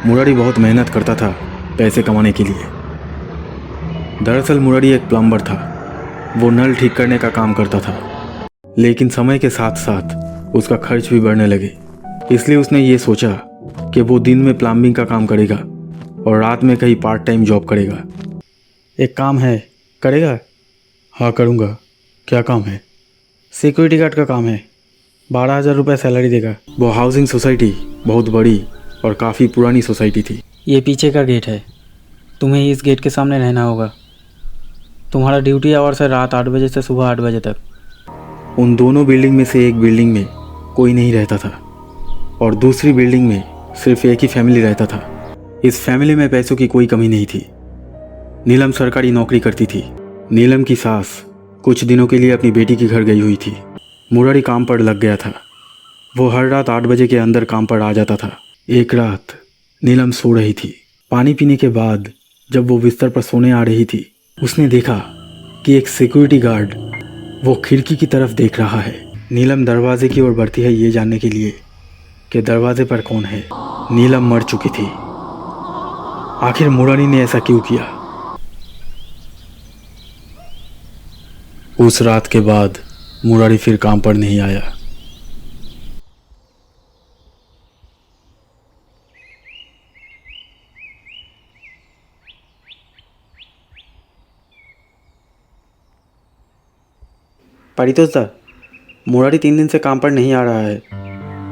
मुरारी बहुत मेहनत करता था पैसे कमाने के लिए। दरअसल मुरारी एक प्लम्बर था। वो नल ठीक करने का काम करता था, लेकिन समय के साथ साथ उसका खर्च भी बढ़ने लगे। इसलिए उसने ये सोचा कि वो दिन में प्लम्बिंग का काम करेगा और रात में कहीं पार्ट टाइम जॉब करेगा। एक काम है, करेगा? हाँ करूँगा। क्या काम है? सिक्योरिटी गार्ड का काम है। 12,000 रुपये सैलरी देगा। वो हाउसिंग सोसाइटी बहुत बड़ी और काफ़ी पुरानी सोसाइटी थी। ये पीछे का गेट है, तुम्हें इस गेट के सामने रहना होगा। तुम्हारा ड्यूटी आवर्स है रात 8 बजे से सुबह 8 बजे तक। उन दोनों बिल्डिंग में से एक बिल्डिंग में कोई नहीं रहता था और दूसरी बिल्डिंग में सिर्फ एक ही फैमिली रहता था। इस फैमिली में पैसों की कोई कमी नहीं थी। नीलम सरकारी नौकरी करती थी। नीलम की सास कुछ दिनों के लिए अपनी बेटी के घर गई हुई थी। मुरारी काम पर लग गया था। वो हर रात 8 बजे के अंदर काम पर आ जाता था। एक रात नीलम सो रही थी। पानी पीने के बाद जब वो बिस्तर पर सोने आ रही थी, उसने देखा कि एक सिक्योरिटी गार्ड वो खिड़की की तरफ देख रहा है। नीलम दरवाजे की ओर बढ़ती है ये जानने के लिए कि दरवाजे पर कौन है। नीलम मर चुकी थी। आखिर मुरारी ने ऐसा क्यों किया? उस रात के बाद मुरारी फिर काम पर नहीं आया। परितोष दा, मुरारी 3 दिन से काम पर नहीं आ रहा है।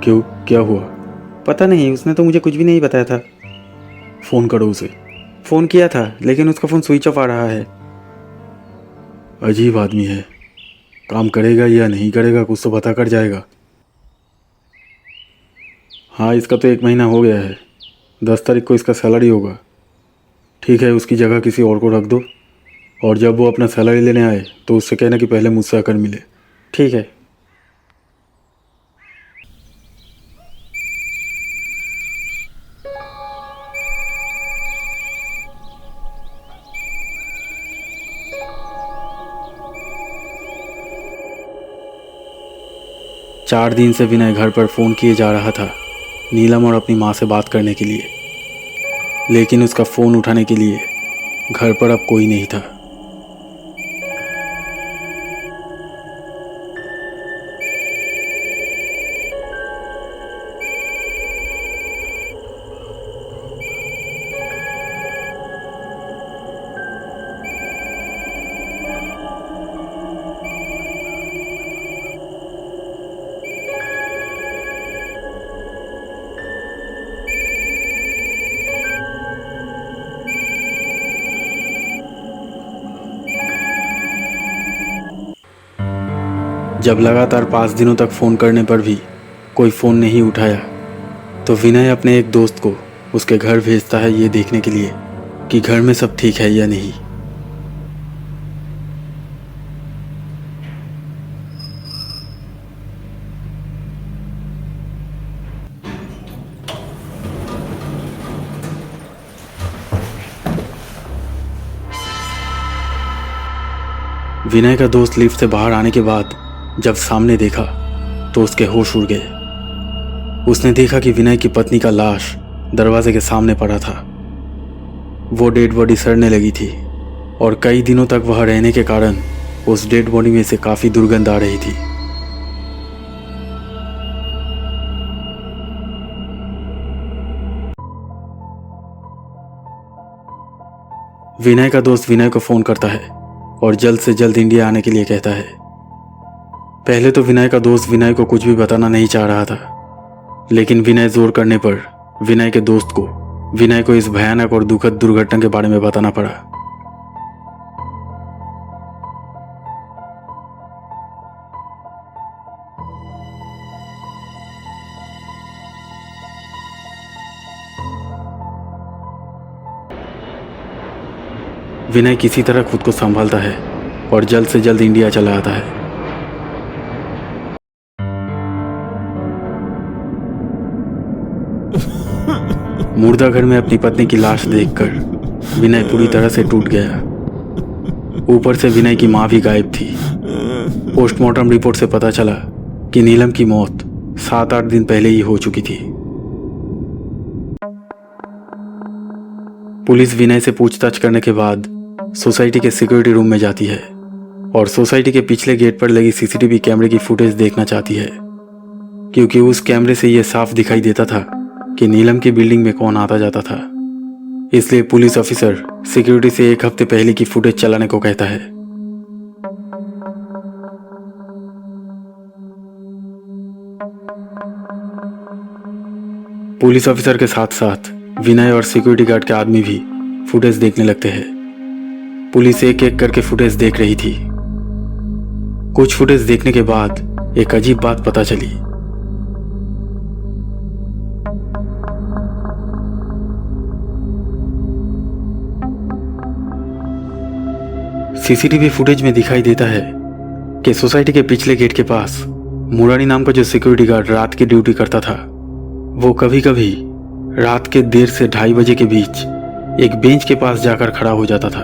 क्यों, क्या हुआ? पता नहीं, उसने तो मुझे कुछ भी नहीं बताया था। फ़ोन करो उसे। फ़ोन किया था लेकिन उसका फ़ोन स्विच ऑफ आ रहा है। अजीब आदमी है। काम करेगा या नहीं करेगा कुछ तो पता कर जाएगा। हाँ, इसका तो 1 महीना हो गया है। 10 तारीख को इसका सैलरी होगा। ठीक है, उसकी जगह किसी और को रख दो और जब वो अपना सैलरी लेने आए तो उससे कहना कि पहले मुझसे आकर मिले। ठीक है। चार दिन से विनय घर पर फ़ोन किए जा रहा था नीलम और अपनी माँ से बात करने के लिए, लेकिन उसका फ़ोन उठाने के लिए घर पर अब कोई नहीं था। जब लगातार 5 दिनों तक फ़ोन करने पर भी कोई फ़ोन नहीं उठाया तो विनय अपने एक दोस्त को उसके घर भेजता है ये देखने के लिए कि घर में सब ठीक है या नहीं। विनय का दोस्त लिफ्ट से बाहर आने के बाद जब सामने देखा तो उसके होश उड़ गए। उसने देखा कि विनय की पत्नी का लाश दरवाजे के सामने पड़ा था। वो डेड बॉडी सड़ने लगी थी और कई दिनों तक वह रहने के कारण उस डेड बॉडी में से काफ़ी दुर्गंध आ रही थी। विनय का दोस्त विनय को फ़ोन करता है और जल्द से जल्द इंडिया आने के लिए कहता है। पहले तो विनय का दोस्त विनय को कुछ भी बताना नहीं चाह रहा था, लेकिन विनय जोर करने पर विनय के दोस्त को विनय को इस भयानक और दुखद दुर्घटना के बारे में बताना पड़ा। विनय किसी तरह खुद को संभालता है और जल्द से जल्द इंडिया चला आता है। मुर्दा घर में अपनी पत्नी की लाश देखकर विनय पूरी तरह से टूट गया। ऊपर से विनय की मां भी गायब थी। पोस्टमार्टम रिपोर्ट से पता चला कि नीलम की मौत 7-8 दिन पहले ही हो चुकी थी। पुलिस विनय से पूछताछ करने के बाद सोसाइटी के सिक्योरिटी रूम में जाती है और सोसाइटी के पिछले गेट पर लगी सीसीटीवी कैमरे की फुटेज देखना चाहती है, क्योंकि उस कैमरे से यह साफ दिखाई देता था कि नीलम की बिल्डिंग में कौन आता जाता था। इसलिए पुलिस ऑफिसर सिक्योरिटी से 1 हफ्ते पहले की फुटेज चलाने को कहता है। पुलिस ऑफिसर के साथ साथ विनय और सिक्योरिटी गार्ड के आदमी भी फुटेज देखने लगते हैं। पुलिस एक एक करके फुटेज देख रही थी। कुछ फुटेज देखने के बाद एक अजीब बात पता चली। सीसीटीवी फुटेज में दिखाई देता है कि सोसाइटी के पिछले गेट के पास मुरारी नाम का जो सिक्योरिटी गार्ड रात की ड्यूटी करता था, वो कभी कभी रात के 1:30 से 2:30 बजे के बीच एक बेंच के पास जाकर खड़ा हो जाता था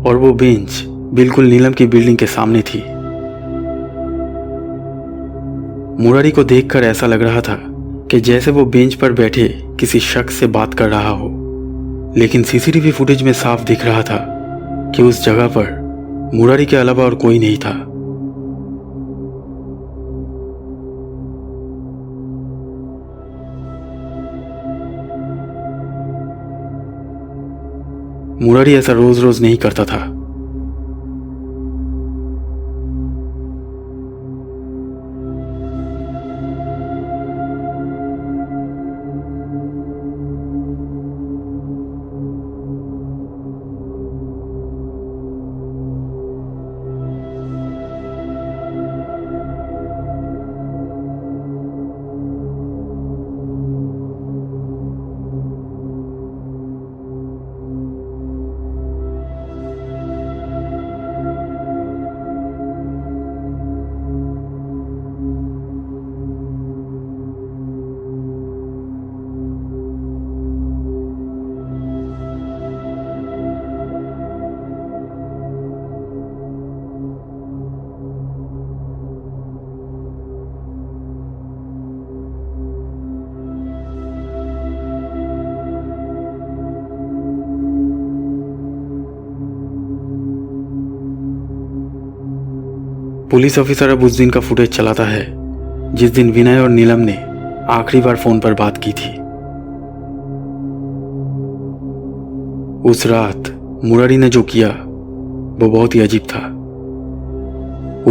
और वो बेंच बिल्कुल नीलम की बिल्डिंग के सामने थी। मुरारी को देखकर ऐसा लग रहा था कि जैसे वो बेंच पर बैठे किसी शख्स से बात कर रहा हो, लेकिन सीसीटीवी फुटेज में साफ दिख रहा था कि उस जगह पर मुरारी के अलावा और कोई नहीं था। मुरारी ऐसा रोज रोज नहीं करता था। पुलिस ऑफिसर अब उस दिन का फुटेज चलाता है जिस दिन विनय और नीलम ने आखिरी बार फोन पर बात की थी। उस रात मुरारी ने जो किया वो बहुत ही अजीब था।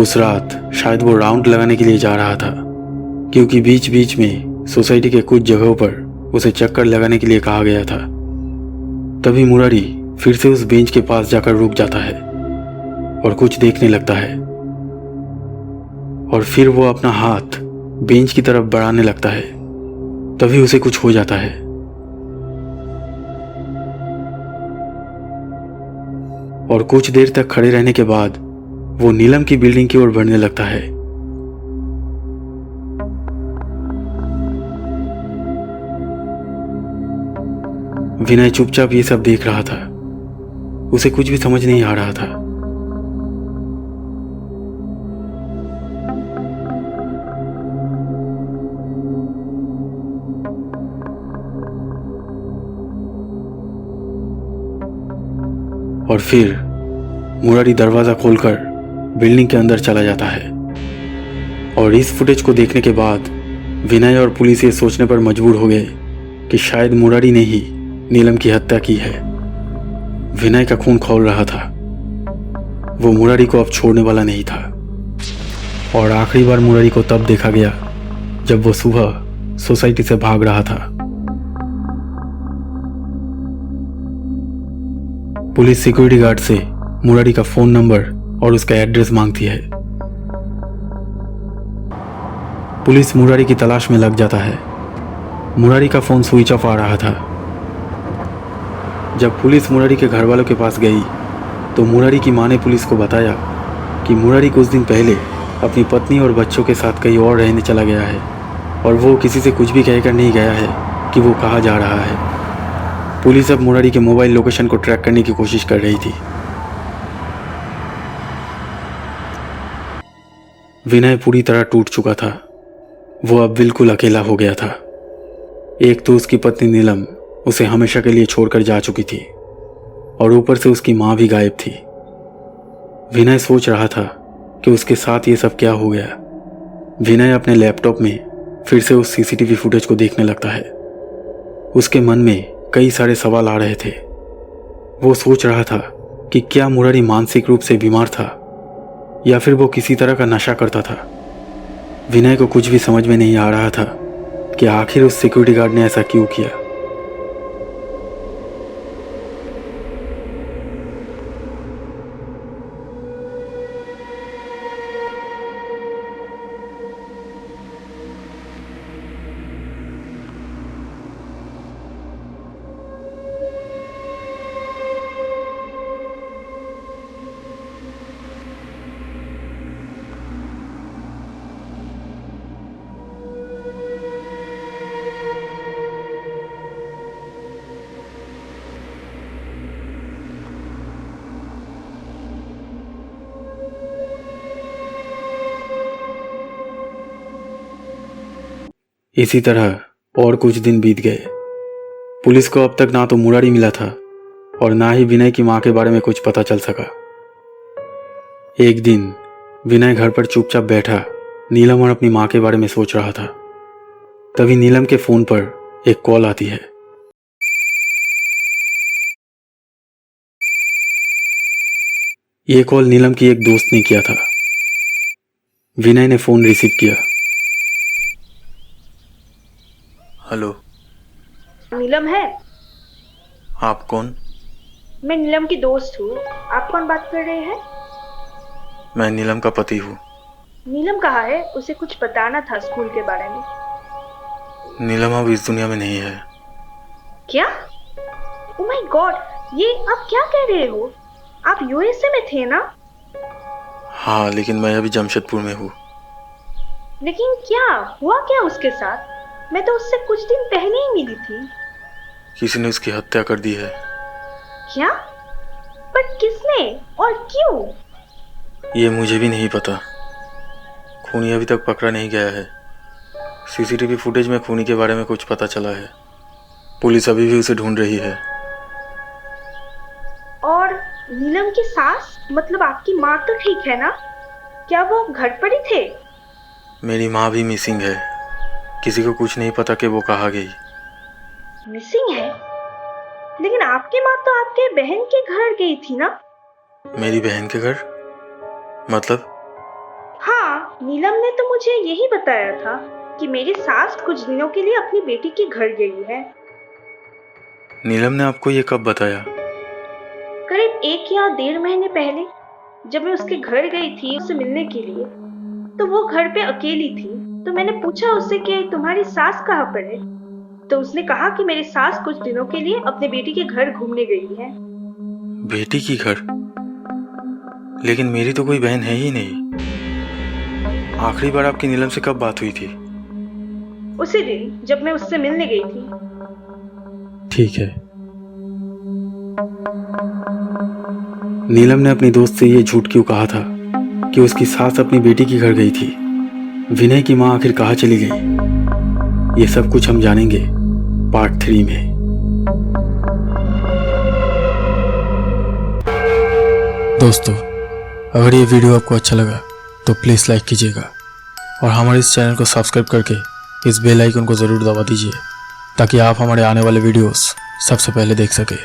उस रात शायद वो राउंड लगाने के लिए जा रहा था, क्योंकि बीच बीच में सोसाइटी के कुछ जगहों पर उसे चक्कर लगाने के लिए कहा गया था। तभी मुरारी फिर से उस बेंच के पास जाकर रुक जाता है और कुछ देखने लगता है, और फिर वो अपना हाथ बेंच की तरफ बढ़ाने लगता है। तभी उसे कुछ हो जाता है। और कुछ देर तक खड़े रहने के बाद वो नीलम की बिल्डिंग की ओर बढ़ने लगता है। विनय चुपचाप ये सब देख रहा था। उसे कुछ भी समझ नहीं आ रहा था। और फिर मुरारी दरवाजा खोलकर बिल्डिंग के अंदर चला जाता है। और इस फुटेज को देखने के बाद विनय और पुलिस ये सोचने पर मजबूर हो गए कि शायद मुरारी ने ही नीलम की हत्या की है। विनय का खून खौल रहा था। वो मुरारी को अब छोड़ने वाला नहीं था। और आखिरी बार मुरारी को तब देखा गया जब वो सुबह सोसाइटी से भाग रहा था। पुलिस सिक्योरिटी गार्ड से मुरारी का फोन नंबर और उसका एड्रेस मांगती है। पुलिस मुरारी की तलाश में लग जाता है। मुरारी का फोन स्विच ऑफ आ रहा था। जब पुलिस मुरारी के घर वालों के पास गई तो मुरारी की मां ने पुलिस को बताया कि मुरारी कुछ दिन पहले अपनी पत्नी और बच्चों के साथ कहीं और रहने चला गया है और वो किसी से कुछ भी कहकर नहीं गया है कि वो कहाँ जा रहा है। पुलिस अब मुरारी के मोबाइल लोकेशन को ट्रैक करने की कोशिश कर रही थी। विनय पूरी तरह टूट चुका था। वो अब बिल्कुल अकेला हो गया था। एक तो उसकी पत्नी नीलम उसे हमेशा के लिए छोड़कर जा चुकी थी और ऊपर से उसकी माँ भी गायब थी। विनय सोच रहा था कि उसके साथ ये सब क्या हो गया। विनय अपने लैपटॉप में फिर से उस सीसीटीवी फुटेज को देखने लगता है। उसके मन में कई सारे सवाल आ रहे थे। वो सोच रहा था कि क्या मुरारी मानसिक रूप से बीमार था या फिर वो किसी तरह का नशा करता था। विनय को कुछ भी समझ में नहीं आ रहा था कि आखिर उस सिक्योरिटी गार्ड ने ऐसा क्यों किया। इसी तरह और कुछ दिन बीत गए। पुलिस को अब तक ना तो मुरारी मिला था और ना ही विनय की मां के बारे में कुछ पता चल सका। एक दिन विनय घर पर चुपचाप बैठा नीलम और अपनी मां के बारे में सोच रहा था। तभी नीलम के फोन पर एक कॉल आती है। यह कॉल नीलम की एक दोस्त ने किया था। विनय ने फोन रिसीव किया। हेलो, नीलम है? आप कौन? मैं नीलम की दोस्त हूँ। आप कौन बात कर रहे हैं? मैं नीलम का पति हूँ। नीलम कहाँ है? उसे कुछ बताना था स्कूल के बारे में। नीलम अब इस दुनिया में नहीं है। क्या? ओह माय गॉड, ये आप क्या कह रहे हो? आप यूएसए में थे ना? हाँ, लेकिन मैं अभी जमशेदपुर में हूँ। लेकिन क्या हुआ क्या उसके साथ? मैं तो उससे कुछ दिन पहले ही मिली थी। किसी ने उसकी हत्या कर दी है। क्या? पर किसने और क्यों? ये मुझे भी नहीं पता। खूनी अभी तक पकड़ा नहीं गया है। सीसीटीवी फुटेज में खूनी के बारे में कुछ पता चला है। पुलिस अभी भी उसे ढूंढ रही है। और नीलम की सास, मतलब आपकी माँ तो ठीक है ना? क्या वो घर पर ही थे? मेरी माँ भी मिसिंग है। किसी को कुछ नहीं पता कि वो कहाँ गई। मिसिंग है? लेकिन आपकी माँ तो आपके बहन के घर गई थी ना? मेरी बहन के घर? मतलब? हाँ, नीलम ने तो मुझे यही बताया था कि मेरी सास कुछ दिनों के लिए अपनी बेटी के घर गई है। नीलम ने आपको ये कब बताया? करीब 1 या 1.5 महीने पहले, जब मैं उसके घर गई थी उससे मिलने के लिए, तो वो घर पे अकेली थी। तो मैंने पूछा उससे कि तुम्हारी सास कहाँ पर है? तो उसने कहा कि मेरी सास कुछ दिनों के लिए अपने बेटी के घर घूमने गई है। बेटी की घर? लेकिन मेरी तो कोई बहन है ही नहीं। आखिरी बार आपकी नीलम से कब बात हुई थी? उसी दिन जब मैं उससे मिलने गई थी। ठीक है। नीलम ने अपनी दोस्त से ये झूठ क्यों कहा था कि उसकी सास अपनी बेटी की घर गई थी? विनय की मां आखिर कहाँ चली गई? ये सब कुछ हम जानेंगे पार्ट 3 में। दोस्तों, अगर ये वीडियो आपको अच्छा लगा तो प्लीज़ लाइक कीजिएगा और हमारे इस चैनल को सब्सक्राइब करके इस बेल आइकन को ज़रूर दबा दीजिए ताकि आप हमारे आने वाले वीडियोस सबसे पहले देख सकें।